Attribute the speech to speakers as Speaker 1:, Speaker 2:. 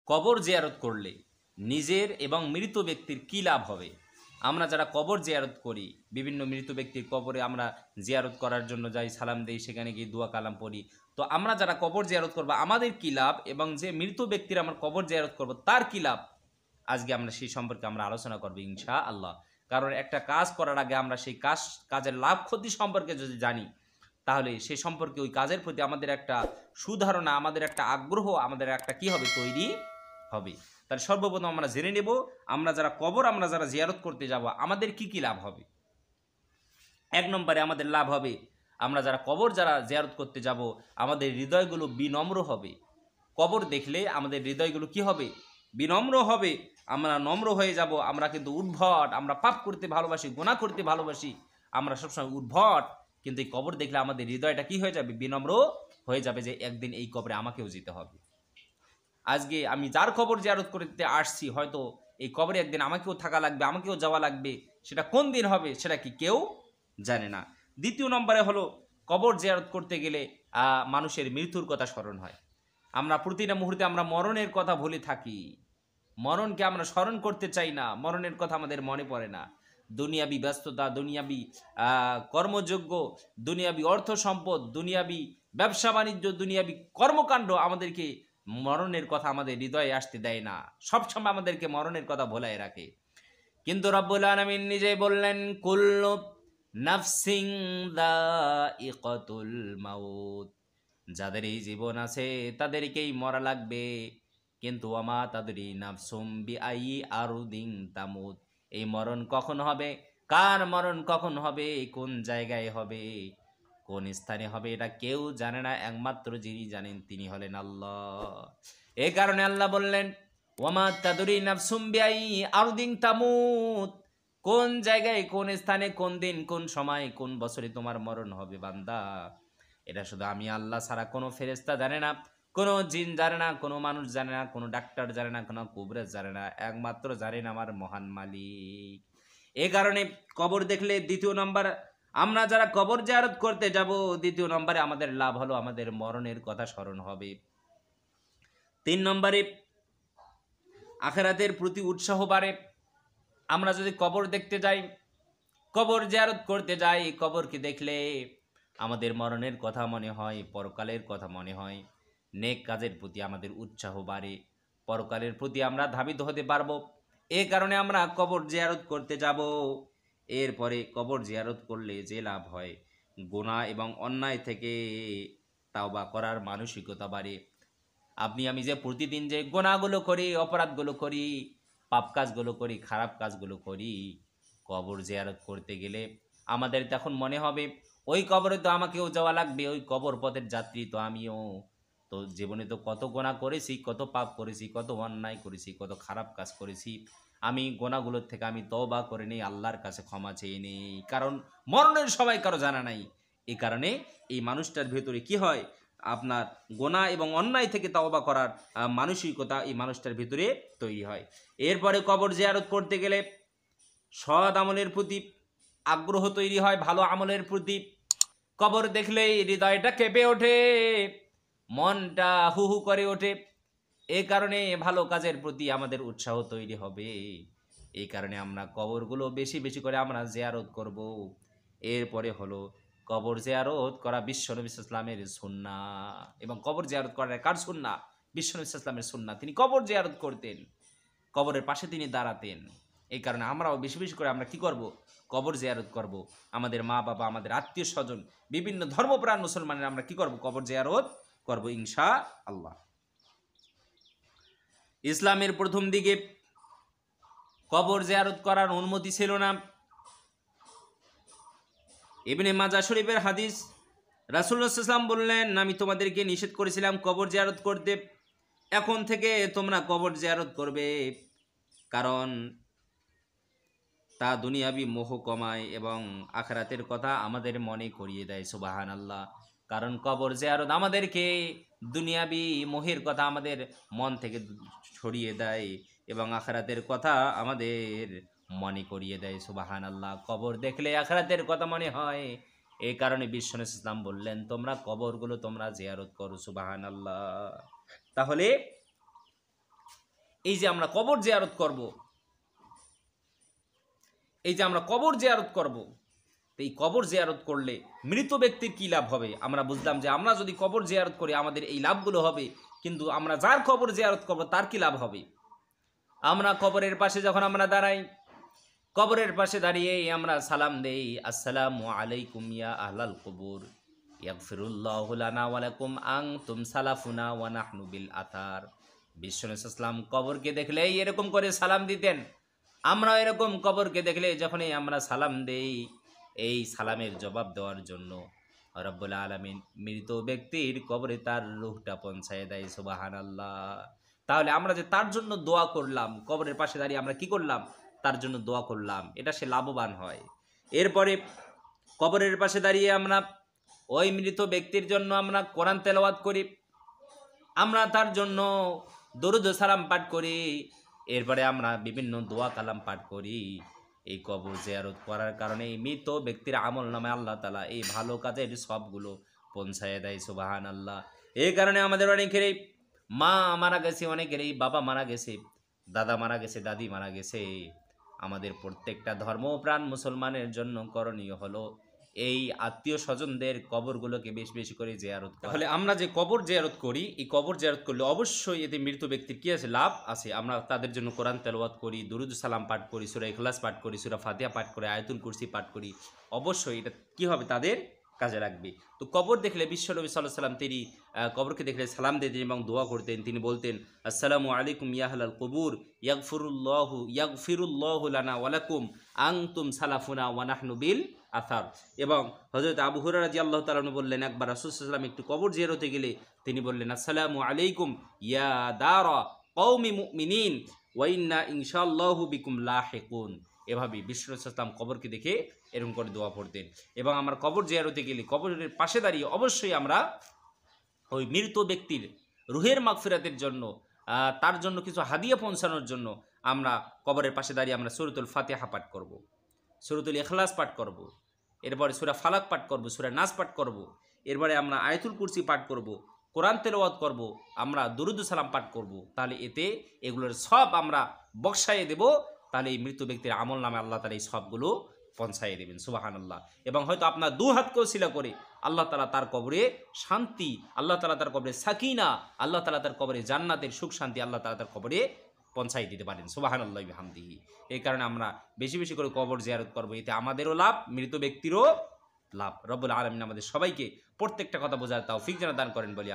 Speaker 1: কবর জিয়ারত করলে নিজের এবং মৃত ব্যক্তির কী লাভ হবে? আমরা যারা কবর জিয়ারত করি, বিভিন্ন মৃত ব্যক্তির কবরে আমরা জিয়ারত করার জন্য যাই, সালাম দেই, সেখানে গিয়ে দোয়া কালাম পড়ি। তো আমরা যারা কবর জিয়ারত করবো আমাদের কী লাভ, এবং যে মৃত ব্যক্তির আমরা কবর জিয়ারত করব তার কী লাভ, আজকে আমরা সেই সম্পর্কে আমরা আলোচনা করবো ইনশাআল্লাহ। কারণ একটা কাজ করার আগে আমরা সেই কাজের লাভ ক্ষতি সম্পর্কে যদি জানি, তাহলে সে সম্পর্কে ওই কাজের প্রতি আমাদের একটা সুধারণা, আমাদের একটা আগ্রহ, আমাদের একটা কি হবে, তৈরি হবে। তাহলে সর্বপ্রথম আমরা জেনে নেব আমরা যারা জিয়ারত করতে যাব আমাদের কি কি লাভ হবে। এক নম্বরে আমাদের লাভ হবে, আমরা যারা জিয়ারত করতে যাব আমাদের হৃদয়গুলো বিনম্র হবে। কবর দেখলে আমাদের হৃদয়গুলো কি হবে, বিনম্র হবে। আমরা নম্র হয়ে যাব। আমরা কিন্তু উদ্ভট, আমরা পাপ করতে ভালোবাসি, গুনাহ করতে ভালোবাসি, আমরা সবসময় উদ্ভট। কিন্তু এই কবর দেখলে আমাদের হৃদয়টা কি হয়ে যাবে, বিনম্র হয়ে যাবে, যে একদিন এই কবরে আমাকেও যেতে হবে। আজকে আমি যার কবর জিয়ারত করতে আসছি, হয়তো এই কবরে একদিন আমাকেও থাকা লাগবে, আমাকেও যাওয়া লাগবে। সেটা কোন দিন হবে সেটা কি কেউ জানে না। দ্বিতীয় নম্বরে হলো, কবর জিয়ারত করতে গেলে মানুষের মৃত্যুর কথা স্মরণ হয়। আমরা প্রতিটা মুহূর্তে আমরা মরণের কথা ভুলে থাকি, মরণকে আমরা স্মরণ করতে চাই না, মরণের কথা আমাদের মনে পড়ে না। দুনিয়াবি ব্যস্ততা, দুনিয়াবি কর্মযোগ্য, দুনিয়াবি অর্থ সম্পদ, দুনিয়াবি ব্যবসা বাণিজ্য, দুনিয়াবি কর্মকাণ্ড আমাদেরকে মরণের কথা আমাদের হৃদয়ে আসতে দেয় না, সবসময় আমাদেরকে মরণের কথা ভোলায় রাখে। কিন্তু রব্বুল আলামিন নিজেই বললেন, কুল্লু নাফসিং যায়িকাতুল মাউত, যাদের এই জীবন আছে তাদেরকেই মরা লাগবে। কিন্তু ওয়ামা তাদরি নাফসুম বিআইয়ি আরদিন তামুত, এই মরণ কখন হবে, কার মরণ কখন হবে, কোন জায়গায় হবে, কোন স্থানে হবে, এটা কেউ জানে না, একমাত্র যিনি জানেন তিনি হলেন আল্লাহ। এই কারণে আল্লাহ বললেন, ওয়ামা তাদরি নাফসুম বিআইয়ি আরদিন তামুত, কোন জায়গায়, কোন স্থানে, কোন দিন, কোন সময়, কোন বছরে তোমার মরণ হবে বান্দা, এটা শুধু আমি আল্লাহ ছাড়া কোনো ফেরেশতা জানে না, কোনো জিন জানে না, কোনো মানুষ জানে না, কোনো ডাক্তার জানে না, কোনো কবিরাজ জানে না, একমাত্র জানেন আমার মহান মালিক। এই কারণে কবর দেখলে দ্বিতীয় নম্বর, আমরা যারা কবর জিয়ারত করতে যাব, দ্বিতীয় নম্বরে আমাদের লাভ হলো আমাদের মরণের কথা স্মরণ হবে। তিন নম্বরে আখিরাতের প্রতি উৎসাহ বাড়ে। আমরা যদি কবর দেখতে যাই, কবর জিয়ারত করতে যাই, কবরকে দেখলে আমাদের মরণের কথা মনে হয়, পরকালের কথা মনে হয়, নেক কাজের প্রতি আমাদের উৎসাহ বাড়ে, পরকালের প্রতি আমরা ধাবিত হতে পারবো। এই কারণে আমরা কবর জিয়ারত করতে যাব। এরপরে কবর জিয়ারত করলে যে লাভ হয়, গুনাহ এবং অন্যায় থেকে তাওবা করার মানসিকতা বাড়ে। আপনি আমি যে প্রতিদিন যে গুনাহগুলো করি, অপরাধগুলো করি, পাপ কাজগুলো করি, খারাপ কাজগুলো করি, কবর জিয়ারত করতে গেলে আমাদের তখন মনে হবে ওই কবরে তো আমাকেও যাওয়া লাগবে, ওই কবর পথের যাত্রী তো আমিও। তো জীবনে তো কত গুনাহ করেছি, কত পাপ করেছি, কত অন্যায় করেছি, কত খারাপ কাজ করেছি, আমি গুনাহগুলোর থেকে আমি তওবা করে নেই, আল্লাহর কাছে ক্ষমা চেয়ে নেই। কারণ মরণের সময় কারো জানা নাই। এই কারণে এই মানুষটার ভেতরে কি হয়, আপনার গুনাহ এবং অন্যায় থেকে তওবা করার মানসিকতা এই মানুষটার ভিতরে তৈরি হয়। এরপরে কবর জিয়ারত করতে গেলে সৎ আমলের প্রতি আগ্রহ তৈরি হয়, ভালো আমলের প্রতি। কবর দেখলেই হৃদয়টা কেঁপে ওঠে, মনটা হু হু করে ওঠে। এই কারণে ভালো কাজের প্রতি আমাদের উৎসাহ তৈরি হবে। এই কারণে আমরা কবরগুলো বেশি বেশি করে আমরা জিয়ারত করব। এরপরে হলো, কবর জিয়ারত করা বিশ্বনবী সাল্লাল্লাহু আলাইহি ওয়াসাল্লামের সুন্নাহ। এবং কবর জিয়ারত করার কার সুন্নাহ? বিশ্বনবী সাল্লাল্লাহু আলাইহি ওয়াসাল্লামের সুন্নাহ। তিনি কবর জিয়ারত করতেন, কবরের পাশে তিনি দাঁড়াতেন। এই কারণে আমরাও বেশি বেশি করে আমরা কি করব, কবর জিয়ারত করব। আমাদের মা বাবা, আমাদের আত্মীয় স্বজন, বিভিন্ন ধর্মপ্রাণ মুসলমানের আমরা কি করব, কবর জিয়ারত করব ইনশাআল্লাহ। ইসলামের প্রথম দিকে কবর জিয়ারত করার অনুমতি ছিল না। ইবনে মাজাহ শরীফের হাদিস, রাসূলুল্লাহ সাল্লাল্লাহু আলাইহি ওয়াসাল্লাম বললেন, আমি তোমাদেরকে নিষেধ করেছিলাম কবর জিয়ারত করতে, এখন থেকে তোমরা কবর জিয়ারত করবে, কারণ তা দুনিয়াবি মোহ কমায় এবং আখিরাতের কথা আমাদের মনে করিয়ে দেয়। সুবহানাল্লাহ। কারণ কবর জিয়ারত আমাদেরকে দুনিয়াবি মোহের কথা আমাদের মন থেকে সরিয়ে দেয় এবং আখিরাতের কথা আমাদের মনে করিয়ে দেয়। সুবহানাল্লাহ। কবর দেখলে আখিরাতের কথা মনে হয়। এই কারণে বিশ্বনবী ইসলাম বললেন, তোমরা কবরগুলো তোমরা জিয়ারত করো। সুবহানাল্লাহ। তাহলে এই যে আমরা কবর জিয়ারত করব, এই যে আমরা কবর জিয়ারত করব, এই কবর জিয়ারত করলে মৃত ব্যক্তির কি লাভ হবে? আমরা বুঝলাম যে আমরা যদি কবর জিয়ারত করি আমাদের এই লাভগুলো হবে, কিন্তু আমরা যার কবর জিয়ারত করব তার কি লাভ হবে? আমরা কবরের পাশে যখন আমরা দাঁড়াই, কবরের পাশে দাঁড়িয়ে আমরা সালাম দেই, আসসালামু আলাইকুম ইয়া আহলাল কবুর ইয়াগফিরুল্লাহু লানা ওয়া লাকুম আনতুম সালাফুনা ওয়া নাহনু বিল আথার। বিশ্বনবী সাল্লাল্লাহু আলাইহি ওয়াসাল্লাম কবরকে দেখলেই এরকম করে সালাম দিতেন। আমরা এরকম কবরকে দেখলে যখনই আমরা সালাম দেই, এই সালামের জবাব দেওয়ার জন্য রব্বুল আলামিন মৃত ব্যক্তির কবরে তার রূহটা পৌঁছায় দেয়। সুবহানাল্লাহ। তাহলে আমরা যে তার জন্য দোয়া করলাম, কবরের পাশে দাঁড়িয়ে আমরা কি করলাম? তার জন্য দোয়া করলাম, এটা সে লাভবান হয়। এরপরে কবরের পাশে দাঁড়িয়ে আমরা ওই মৃত ব্যক্তির জন্য আমরা কোরআন তেলাওয়াত করি, আমরা তার জন্য দরুদ ও সালাম পাঠ করি, এরপরে আমরা বিভিন্ন দোয়া কালাম পাঠ করি। এই কবর জিয়ারত করার কারণে এই মৃত ব্যক্তির আমল নামে আল্লাহ তাআলা এই ভালো কাজের সবগুলো পৌঁছায় দেয়। সুবহানাল্লাহ। এই কারণে আমাদের অনেকেরই মা মারা গেছে, অনেকেরই বাবা মারা গেছে, দাদা মারা গেছে, দাদি মারা গেছে। আমাদের প্রত্যেকটা ধর্মপ্রাণ মুসলমানের জন্য করণীয় হলো এই আত্মীয় স্বজনদের কবরগুলোকে বেশি বেশি করে জিয়ারত করা। তাহলে আমরা যে কবর জিয়ারত করি, এই কবর জিয়ারত করলে অবশ্যই এতে মৃত ব্যক্তির কি আছে? লাভ আছে। আমরা তাদের জন্য কোরআন তেলাওয়াত করি, দুরুদ সালাম পাঠ করি, সূরা ইখলাস পাঠ করি, সূরা ফাতিহা পাঠ করি, আয়াতুল কুরসি পাঠ করি। অবশ্যই এটা কি হবে? তাদের কাজে লাগবে। তো কবর দেখলে বিশ্বনবী সাল্লাল্লাহু আলাইহি ওয়াসাল্লাম তিনি কবরকে দেখলে সালাম দিতেন এবং দোয়া করতেন। তিনি বলতেন, আসসালামু আলাইকুম ইয়া আহলাল কুবুর ইয়াগফিরুল্লাহু লানা ওয়া লাকুম আনতুম সালাফুনা ওয়া নাহনু বিল আথার। এবং হযরত আবু হুরায়রা রাদিয়াল্লাহু তাআলা আনহু বললেন, একবার রাসূল সাল্লাল্লাহু আলাইহি ওয়াসাল্লাম একটু কবর জিয়ারতে গেলে তিনি বললেন, আসসালামু আলাইকুম ইয়া দারা কওমি মুমিনিন ওয়া ইন্না ইনশাআল্লাহু বিকুম লাহিকুন। এভাবে বিশ্বনবী সাল্লাল্লাহু আলাইহি ওয়াসাল্লাম কবরকে দেখে এরকম করে দোয়া পড়তেন। এবং আমরা কবর জিয়ারতে গেলে কবরের পাশে দাঁড়িয়ে অবশ্যই আমরা ওই মৃত ব্যক্তির রুহের মাগফিরাতের জন্য, তার জন্য কিছু হাদিয়া পৌঁছানোর জন্য আমরা কবরের পাশে দাঁড়িয়ে আমরা সূরাতুল ফাতিহা পাঠ করব, সূরাতুল ইখলাস পাঠ করব, এরপরে সূরা ফালাক পাঠ করব, সূরা নাস পাঠ করব, এরপরে আমরা আয়াতুল কুরসি পাঠ করব, কোরআন তেলাওয়াত করব, আমরা দুরুদ সালাম পাঠ করব। তাহলে এতে এগুলোর সব আমরা বক্সায়ে দেব। তাহলে এই মৃত ব্যক্তির আমল নামে আল্লাহ তাআলা এই সবগুলো পৌঁছাইয়ে দেবেন। সুবহানাল্লাহ। এবং হয়তো আপনার দু হাতকেও সিলা করে আল্লাহ তাআলা তার কবরে শান্তি, আল্লাহ তাআলা তার কবরে সাকিনা, আল্লাহ তাআলা তার কবরে জান্নাতের সুখ শান্তি আল্লাহ তাআলা তার কবরে পৌঁছাই দিতে পারেন। সুবহানাল্লাহি ওয়া বিহামদিহি। এই কারণে আমরা বেশি বেশি করে কবর জিয়ারত করব, এতে আমাদেরও লাভ, মৃত ব্যক্তিরও লাভ। রব্বুল আলামিন আমাদের সবাইকে প্রত্যেকটা কথা বোঝার তৌফিক যেন দান করেন বলি।